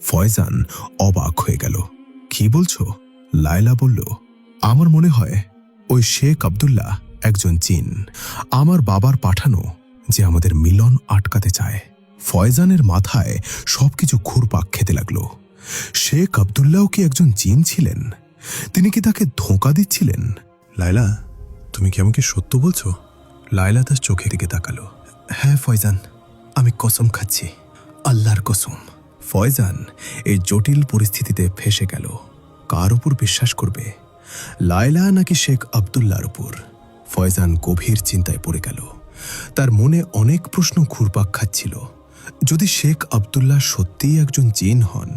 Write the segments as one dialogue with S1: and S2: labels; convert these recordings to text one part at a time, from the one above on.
S1: ফয়জান অবাক হয়ে গেল। কি বলছো? লায়লা বলল, আমার মনে হয় ওই শেখ আব্দুল্লাহ একজন জিন, আমার বাবার পাঠানো, যে আমাদের মিলন আটকাতে চায়। ফয়জানের মাথায় সবকিছু ঘুরপাক খেতে লাগলো। শেখ আব্দুল্লাহ কি একজন জিন ছিলেন? তিনি কি তাকে ধোঁকা দিচ্ছিলেন? লায়লা, তুমি কি আমাকে সত্য বলছো? লায়লা তার চোখের দিকে তাকালো। হ্যাঁ ফয়জান, আমি কসম খাচ্ছি, আল্লাহর কসম। ফয়জান এই জটিল পরিস্থিতিতে ফেঁসে গেল। কার উপর বিশ্বাস করবে, লায়লা নাকি শেখ আব্দুল্লাহর উপর? ফয়জান গভীর চিন্তায় পড়ে গেল। তার মনে অনেক প্রশ্ন ঘুরপাক খাচ্ছিল। যদি শেখ আব্দুল্লাহ সত্যিই একজন জিন হন,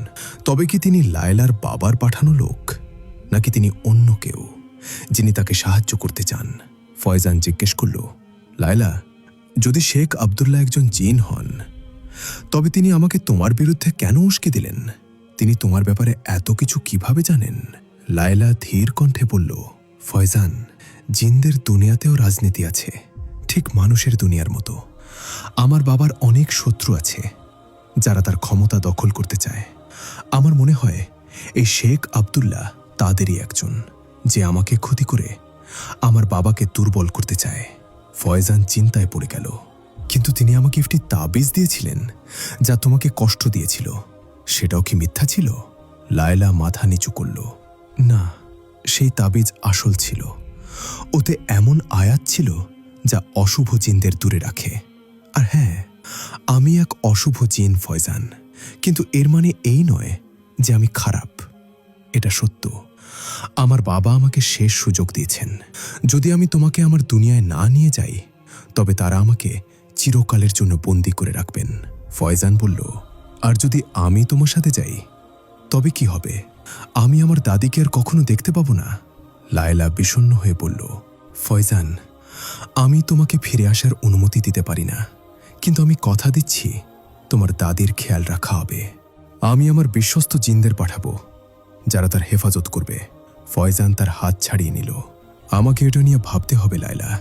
S1: তবে কি তিনি লায়লার বাবার পাঠানো লোক, নাকি তিনি অন্য কেউ যিনি তাকে সাহায্য করতে চান? ফয়জান জিজ্ঞেস করল, লায়লা, যদি শেখ আব্দুল্লাহ একজন জিন হন, তবে তিনি আমাকে তোমার বিরুদ্ধে কেন উস্কে দিলেন? তিনি তোমার ব্যাপারে এত কিছু কিভাবে জানেন? লায়লা ধীর কণ্ঠে বলল, ফয়জান, জিনদের দুনিয়াতেও রাজনীতি আছে, ঠিক মানুষের দুনিয়ার মতো। আমার বাবার অনেক শত্রু আছে যারা তার ক্ষমতা দখল করতে চায়। আমার মনে হয় এই শেখ আব্দুল্লাহ তাদেরই একজন, যে আমাকে ক্ষতি করে আমার বাবাকে দুর্বল করতে চায়। ফয়জান চিন্তায় পড়ে গেল। কিন্তু তিনি আমাকে একটি তাবিজ দিয়েছিলেন যা তোমাকে কষ্ট দিয়েছিল, সেটাও কি মিথ্যা ছিল? লায়লা মাথা নিচু করল। না, সেই তাবিজ আসল ছিল। ওতে এমন আয়াত ছিল যা অশুভ জিনদের দূরে রাখে। আর হ্যাঁ, আমি এক অশুভ জিন ফয়জান, কিন্তু এর মানে এই নয় যে আমি খারাপ। এটা সত্য। আমার বাবা আমাকে শেষ সুযোগ দিয়েছেন। যদি আমি তোমাকে আমার দুনিয়ায় না নিয়ে যাই, তবে তারা আমাকে চিরকালের জন্য বন্দী করে রাখবেন। ফয়জান বলল, আর যদি আমি তোমার সাথে যাই, তবে কি হবে? আমি আমার দাদিকে আর কখনো দেখতে পাবো না। লায়লা বিষণ্ণ হয়ে বলল, ফয়জান, আমি তোমাকে ফিরে আসার অনুমতি দিতে পারি না, কিন্তু আমি কথা দিচ্ছি তোমার দাদির খেয়াল রাখা হবে। আমি আমার বিশ্বস্ত জিনদের পাঠাবো যারা তার হেফাজত করবে। ফয়জান তার হাত ছাড়িয়ে নিল। আমাকে এটা নিয়ে ভাবতে হবে লায়লা,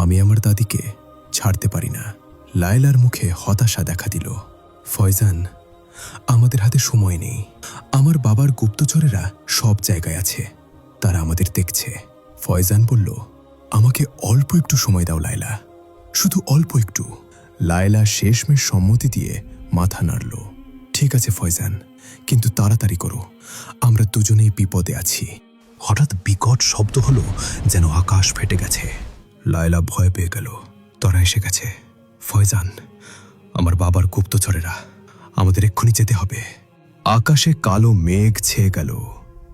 S1: আমি আমার দাদিকে ছাড়তে পারি না। লায়লার মুখে হতাশা দেখা দিল। ফয়জান, আমাদের হাতে সময় নেই। আমার বাবার গুপ্তচরেরা সব জায়গায় আছে, তারা আমাদের দেখছে। ফয়জান বলল, আমাকে অল্প একটু সময় দাও লায়লা, শুধু অল্প একটু। লায়লা শেষমেশ সম্মতি দিয়ে মাথা নাড়ল। ঠিক আছে ফয়জান, কিন্তু তাড়াতাড়ি করো, আমরা দুজনেই বিপদে আছি। হঠাৎ বিকট শব্দ হলো, যেন আকাশ ফেটে গেছে। লায়লা ভয় পেয়ে গেল। তারা এসে গেছে। ফয়জান, আমার বাবার গুপ্তচরেরা, আমাদের এক্ষুনি যেতে হবে। আকাশে কালো মেঘ ছেয়ে গেল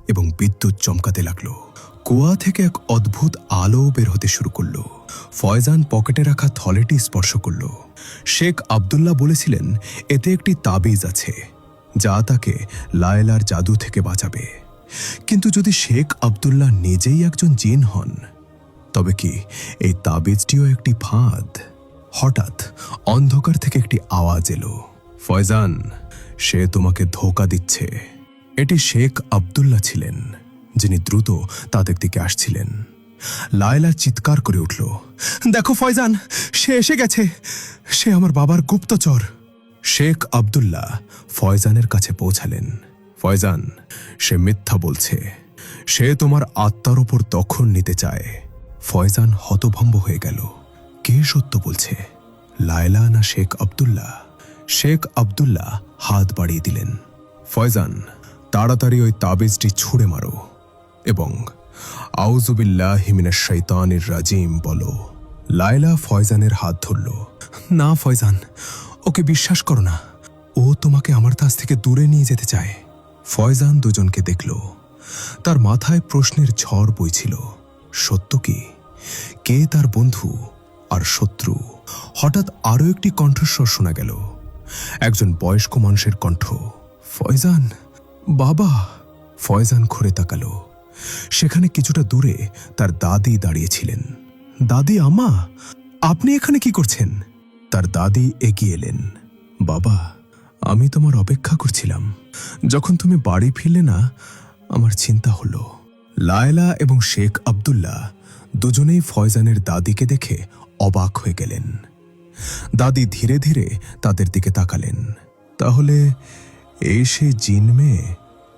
S1: এবং বিদ্যুৎ চমকাতে লাগলো। কুয়া থেকে এক অদ্ভুত আলো বের হতে শুরু করলো। ফয়জান পকেটে রাখা থলেটি স্পর্শ করল। শেখ আব্দুল্লাহ বলেছিলেন এতে একটি তাবিজ আছে যা তাকে লায়লার জাদু থেকে বাঁচাবে। কিন্তু যদি শেখ আব্দুল্লাহ নিজেই একজন জিন হন, তবে কি এই তাবিজটিও একটি ফাঁদ? হঠাৎ অন্ধকার থেকে একটি আওয়াজ এলো, ফয়জান, সে তোমাকে ধোঁকা দিচ্ছে। এটি শেখ আব্দুল্লাহ ছিলেন, যিনি দ্রুত তাদের দিকে আসছিলেন। লায়লা চিৎকার করে উঠল, দেখো ফয়জান, সে এসে গেছে, সে আমার বাবার গুপ্তচর। শেখ আব্দুল্লাহ ফয়জানের কাছে পৌঁছালেন। ফয়জান, সে মিথ্যা বলছে, সে তোমার আত্মার উপর দখল নিতে চায়। ফয়জান হতভম্ব হয়ে গেল। কে সত্য বলছে, লায়লা না শেখ আব্দুল্লাহ? শেখ আব্দুল্লাহ হাত বাড়িয়ে দিলেন। ফয়জান, তাড়াতাড়ি ওই তাবিজটি ছুঁড়ে মারো এবং আউযুবিল্লাহি মিনাশ শাইতানির রাজিম বলো। লায়লা ফয়জানের হাত ধরল। না ফয়জান, ওকে বিশ্বাস করো না, ও তোমাকে আমার কাছ থেকে দূরে নিয়ে যেতে চায়। ফয়জান দুজনকে দেখল। তার মাথায় প্রশ্নের ঝড় বইছিল। সত্য কি? কে তার বন্ধু আর শত্রু? হঠাৎ আরো একটি কণ্ঠস্বর শোনা গেল, একজন বয়স্ক মানুষের কণ্ঠ। ফয়জান, বাবা! ফয়জান ঘুরে তাকালো। সেখানে কিছুটা দূরে তার দাদি দাঁড়িয়েছিলেন। দাদি, আম্মা, আপনি এখানে কি করছেন? তার দাদি এগিয়ে এলেন। বাবা, আমি তোমার অপেক্ষা করছিলাম। যখন তুমি বাড়ি ফিরলে না, আমার চিন্তা হলো। লায়লা এবং শেখ আব্দুল্লাহ দুজনেই ফয়জানের দাদিকে দেখে অবাক হয়ে গেলেন। দাদি ধীরে ধীরে তাদের দিকে তাকালেন। তাহলে এই সেই জিন মেয়ে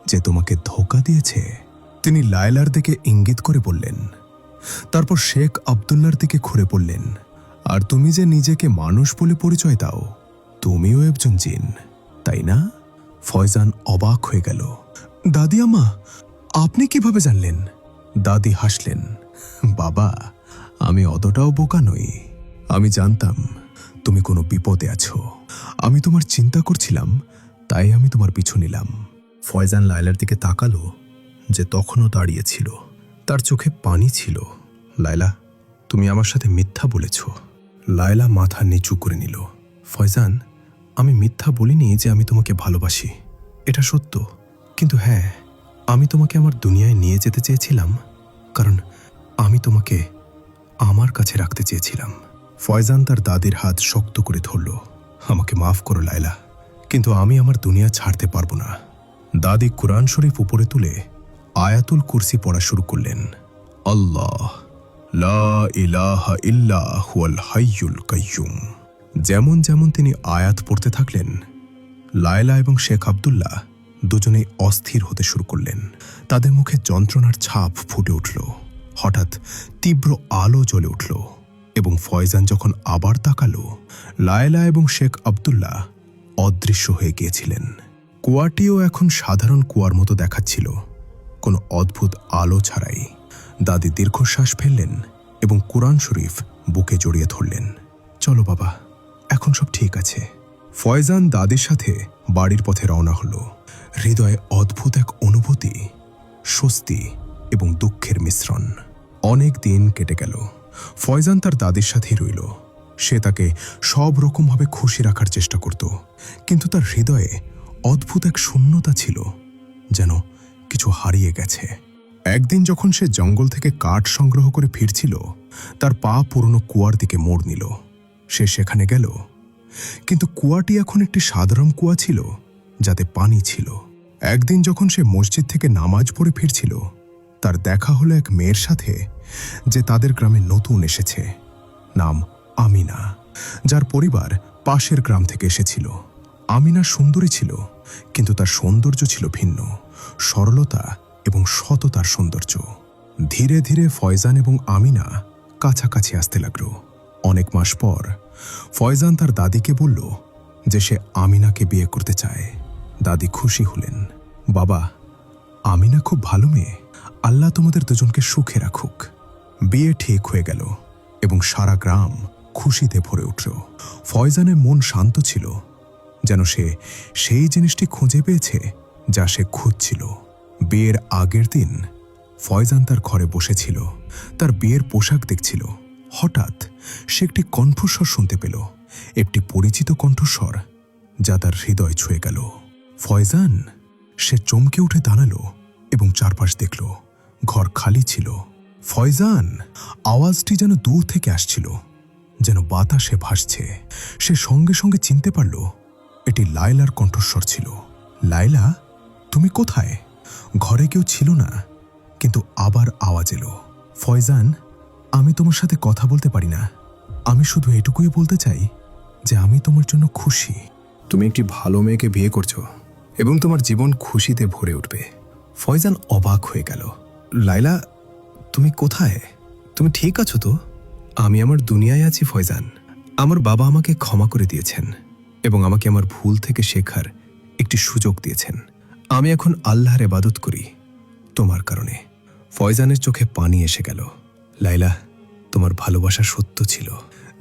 S1: যে তোমাকে ধোঁকা দিয়েছে। তিনি লায়লার দিকে ইঙ্গিত করে বললেন। তারপর শেখ আব্দুল্লার দিকে ঘুরে বললেন, আর তুমি যে নিজেকে মানুষ বলে পরিচয় দাও, তুমিও একজন জিন, তাই না? ফয়জান অবাক হয়ে গেল। দাদি আম্মা, আপনি কিভাবে জানলেন? দাদি হাসলেন। বাবা, আমি অতটাও বোকা নই। আমি জানতাম তুমি কোনো বিপদে আছো। আমি তোমার চিন্তা করছিলাম, তাই আমি তোমার পিছু নিলাম। ফয়জান লায়লার দিকে তাকালো, যে তখনও দাঁড়িয়ে ছিল। তার চোখে পানি ছিল। লায়লা, তুমি আমার সাথে মিথ্যা বলেছ। লায়লা মাথা নিচু করে নিল। ফয়জান, আমি মিথ্যা বলিনি যে আমি তোমাকে ভালোবাসি। এটা সত্য। কিন্তু হ্যাঁ, আমি তোমাকে আমার দুনিয়ায় নিয়ে যেতে চেয়েছিলাম, কারণ আমি তোমাকে আমার কাছে রাখতে চেয়েছিলাম। ফয়জান তার দাদির হাত শক্ত করে ধরল। আমাকে মাফ করো লায়লা, কিন্তু আমি আমার দুনিয়া ছাড়তে পারবো না। দাদি কুরআন শরীফ উপরে তুলে আয়াতুল কুরসি পড়া শুরু করলেন। আল্লাহ লা ইলাহা ইল্লা হুয়াল হাইয়ুল কাইয়ুম। যেমন যেমন তিনি আয়াত পড়তে থাকলেন, লায়লা এবং শেখ আব্দুল্লাহ দুজনেই অস্থির হতে শুরু করলেন। তাদের মুখে যন্ত্রণার ছাপ ফুটে উঠল। হঠাৎ তীব্র আলো জ্বলে উঠল এবং ফয়জান যখন আবার তাকালো, লায়লা এবং শেখ আব্দুল্লাহ অদৃশ্য হয়ে গিয়েছিলেন। কুয়াটিও এখন সাধারণ কুয়ার মতো দেখাচ্ছিল, কোনো অদ্ভুত আলো ছাড়াই। দাদি দীর্ঘশ্বাস ফেললেন এবং কুরআন শরীফ বুকে জড়িয়ে ধরলেন। চলো বাবা, এখন সব ঠিক আছে। ফয়জান দাদির সাথে বাড়ির পথে রওনা হল। হৃদয়ে অদ্ভুত এক অনুভূতি, স্বস্তি এবং দুঃখের মিশ্রণ। অনেক দিন কেটে গেল। ফয়জান তার দাদির সাথেই রইল। সে তাকে সব রকমভাবে খুশি রাখার চেষ্টা করত, কিন্তু তার হৃদয়ে অদ্ভুত এক শূন্যতা ছিল, যেন কিছু হারিয়ে গেছে। একদিন যখন সে জঙ্গল থেকে কাঠ সংগ্রহ করে ফিরছিল, তার পা পুরনো কুয়ার দিকে মোড় নিল। সে সেখানে গেল, কিন্তু কুয়াটি এখন একটি সাধারণ কুয়া ছিল, যাতে পানি ছিল। একদিন যখন সে মসজিদ থেকে নামাজ পড়ে ফিরছিল, তার দেখা হলো এক মেয়ের সাথে, যে তাদের গ্রামে নতুন এসেছে। নাম আমিনা, যার পরিবার পাশের গ্রাম থেকে এসেছিল। আমিনা সুন্দরী ছিল, কিন্তু তার সৌন্দর্য ছিল ভিন্ন, সরলতা এবং সততার সৌন্দর্য। ধীরে ধীরে ফয়জান এবং আমিনা কাছাকাছি আসতে লাগল। অনেক মাস পর ফয়জান তার দাদিকে বলল যে সে আমিনাকে বিয়ে করতে চায়। দাদি খুশি হলেন। বাবা, আমিনা খুব ভালো মেয়ে, আল্লাহ তোমাদের দুজনকে সুখে রাখুক। বিয়ে ঠিক হয়ে গেল এবং সারা গ্রাম খুশিতে ভরে উঠল। ফয়জানের মন শান্ত ছিল, যেন সে সেই জিনিসটি খুঁজে পেয়েছে যা সে খুঁজছিল। বিয়ের আগের দিন ফয়জান তার ঘরে বসেছিল, তার বিয়ের পোশাক দেখছিল। হঠাৎ সে একটি কণ্ঠস্বর শুনতে পেল, একটি পরিচিত কণ্ঠস্বর যা তার হৃদয় ছুঁয়ে গেল। ফয়জান! সে চমকে উঠে দাঁড়ালো এবং চারপাশ দেখল। ঘর খালি ছিল। ফয়জান! আওয়াজটি যেন দূর থেকে আসছিল, যেন বাতাসে ভাসছে। সে সঙ্গে সঙ্গে চিনতে পারল এটি লায়লার কণ্ঠস্বর ছিল। লায়লা, তুমি কোথায়? ঘরে কেউ ছিল না, কিন্তু আবার আওয়াজ এলো। ফয়জান, আমি তোমার সাথে কথা বলতে পারি না। আমি শুধু এটুকুই বলতে চাই যে আমি তোমার জন্য খুশি। তুমি একটি ভালো মেয়েকে বিয়ে করছো এবং তোমার জীবন খুশিতে ভরে উঠবে। ফয়জান অবাক হয়ে গেল। লায়লা, তুমি কোথায়? তুমি ঠিক আছো তো? আমি আমার দুনিয়ায় আছি ফয়জান। আমার বাবা আমাকে ক্ষমা করে দিয়েছেন এবং আমাকে আমার ভুল থেকে শেখার একটি সুযোগ দিয়েছেন। আমি এখন আল্লাহর ইবাদত করি তোমার কারণে। ফয়জানের চোখে পানি এসে গেল। লায়লা, তোমার ভালোবাসা সত্য ছিল।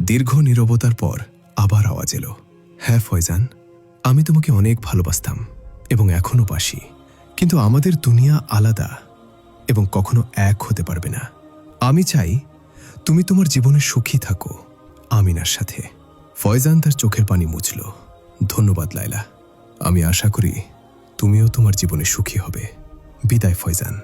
S1: দীর্ঘ নীরবতার পর আবার আওয়াজ এলো। হ্যাঁ ফয়জান, আমি তোমাকে অনেক ভালোবাসতাম এবং এখনো বাসি, কিন্তু আমাদের দুনিয়া আলাদা এবং কখনো এক হতে পারবে না। আমি চাই তুমি তোমার জীবনে সুখী থাকো আমিনার সাথে। ফয়জান তার চোখের পানি মুছল। ধন্যবাদ লায়লা, আমি আশা করি তুমিও তোমার জীবনে সুখী হবে। বিদায় ফয়জান।